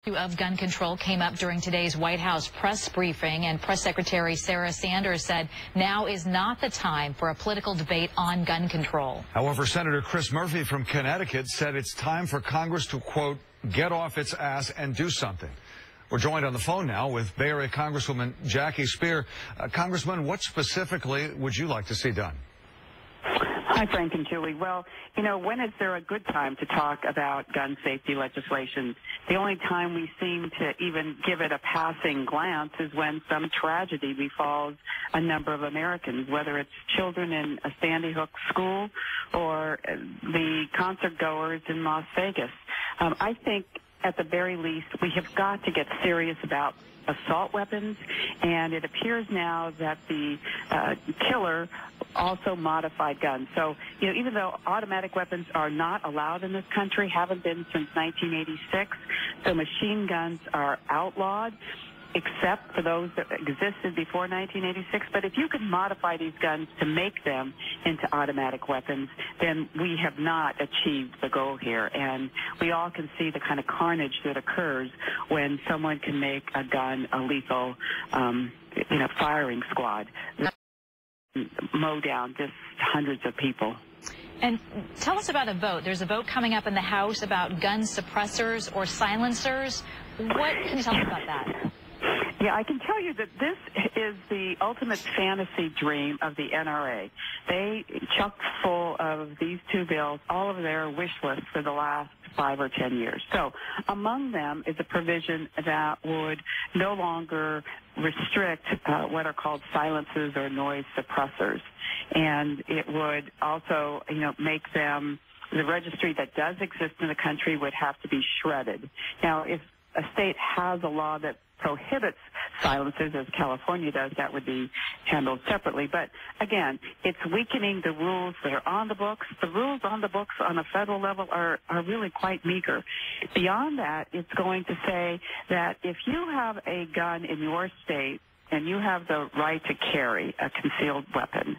Of gun control came up during today's White House press briefing, and Press Secretary Sarah Sanders said now is not the time for a political debate on gun control. However, Senator Chris Murphy from Connecticut said it's time for Congress to, quote, get off its ass and do something. We're joined on the phone now with Bay Area Congresswoman Jackie Speier. Congressman, what specifically would you like to see done? Hi, Frank and Julie. Well, you know, when is there a good time to talk about gun safety legislation? The only time we seem to even give it a passing glance is when some tragedy befalls a number of Americans, whether it's children in a Sandy Hook school or the concert goers in Las Vegas. I think at the very least we have got to get serious about assault weapons, and it appears now that the killer also modified guns. So, you know, even though automatic weapons are not allowed in this country, haven't been since 1986, so machine guns are outlawed, except for those that existed before 1986. But if you can modify these guns to make them into automatic weapons, then we have not achieved the goal here. And we all can see the kind of carnage that occurs when someone can make a gun a lethal, firing squad, mow down just hundreds of people. And tell us about a vote. There's a vote coming up in the House about gun suppressors or silencers. What can you tell us about that? Yeah, I can tell you that this is the ultimate fantasy dream of the NRA. They chocked full of these two bills, all of their wish lists for the last 5 or 10 years. So among them is a provision that would no longer restrict what are called silencers or noise suppressors. And it would also, make them, the registry that does exist in the country would have to be shredded. Now, if a state has a law that prohibits silencers, as California does, that would be handled separately. But again, it's weakening the rules that are on the books. The rules on the books on a federal level are really quite meager. Beyond that, it's going to say that if you have a gun in your state and you have the right to carry a concealed weapon,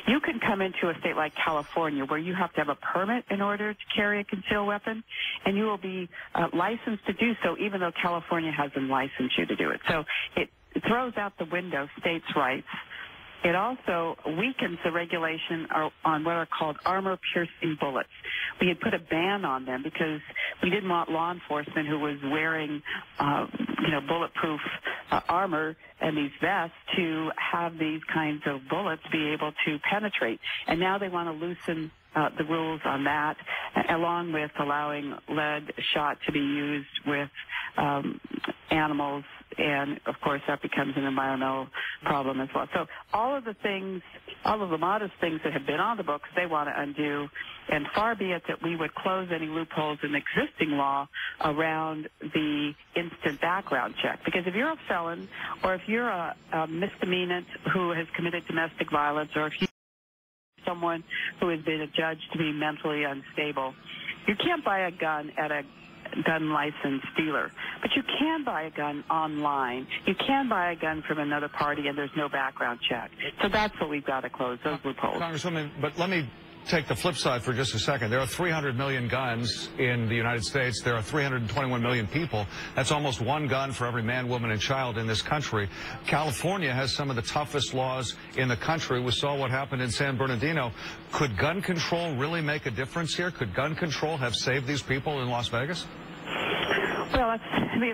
you can come into a state like California where you have to have a permit in order to carry a concealed weapon, and you will be licensed to do so even though California hasn't licensed you to do it. So it throws out the window states' rights. It also weakens the regulation on what are called armor-piercing bullets. We had put a ban on them because we didn't want law enforcement who was wearing, bulletproof armor and these vests to have these kinds of bullets be able to penetrate. And now they want to loosen the rules on that, along with allowing lead shot to be used with animals, and of course that becomes an environmental problem as well. So all of the modest things that have been on the books, they want to undo, and far be it that we would close any loopholes in existing law around the instant background check. Because if you're a felon, or if you're a misdemeanant who has committed domestic violence, or if you someone who has been adjudged to be mentally unstable, you can't buy a gun at a gun license dealer, but you can buy a gun online. You can buy a gun from another party, and there's no background check. So that's what we've got to close, those loopholes. Congresswoman, but let me take the flip side for just a second. There are 300 million guns in the United States. There are 321 million people. That's almost one gun for every man, woman, and child in this country. California has some of the toughest laws in the country. We saw what happened in San Bernardino. Could gun control really make a difference here? Could gun control have saved these people in Las Vegas? Well, that's,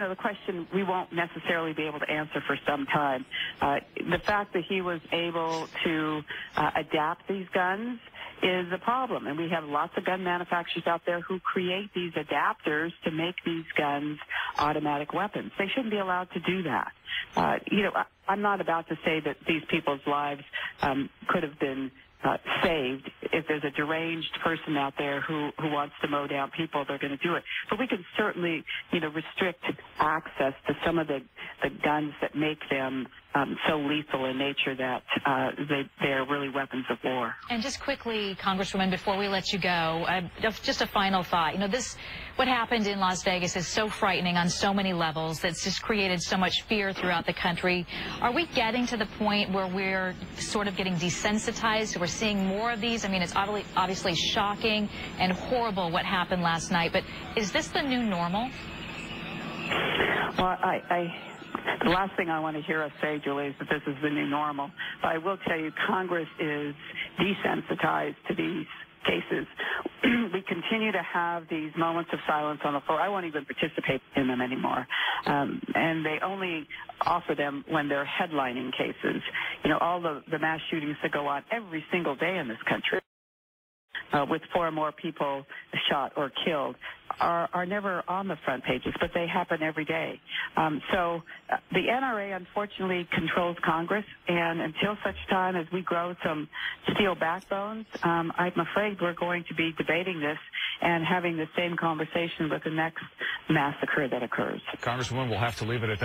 the question we won't necessarily be able to answer for some time. The fact that he was able to adapt these guns is a problem, and we have lots of gun manufacturers out there who create these adapters to make these guns automatic weapons. They shouldn't be allowed to do that. I'm not about to say that these people's lives could have been saved. If there's a deranged person out there who wants to mow down people, they're going to do it. But we can certainly, restrict access to some of the guns that make them so lethal in nature that they're really weapons of war. And just quickly, Congresswoman, before we let you go, just a final thought. What happened in Las Vegas is so frightening on so many levels. That's just created so much fear throughout the country. Are we getting to the point where we're sort of getting desensitized? We're seeing more of these. It's obviously shocking and horrible what happened last night, but is this the new normal? Well, the last thing I want to hear us say, Julie, is that this is the new normal. But I will tell you, Congress is desensitized to these cases. We continue to have these moments of silence on the floor. I won't even participate in them anymore. And they only offer them when they're headlining cases. You know, all the mass shootings that go on every single day in this country, with 4 or more people shot or killed, are never on the front pages, but they happen every day. So the NRA, unfortunately, controls Congress, and until such time as we grow some steel backbones, I'm afraid we're going to be debating this and having the same conversation with the next massacre that occurs. Congresswoman, we'll have to leave it at that.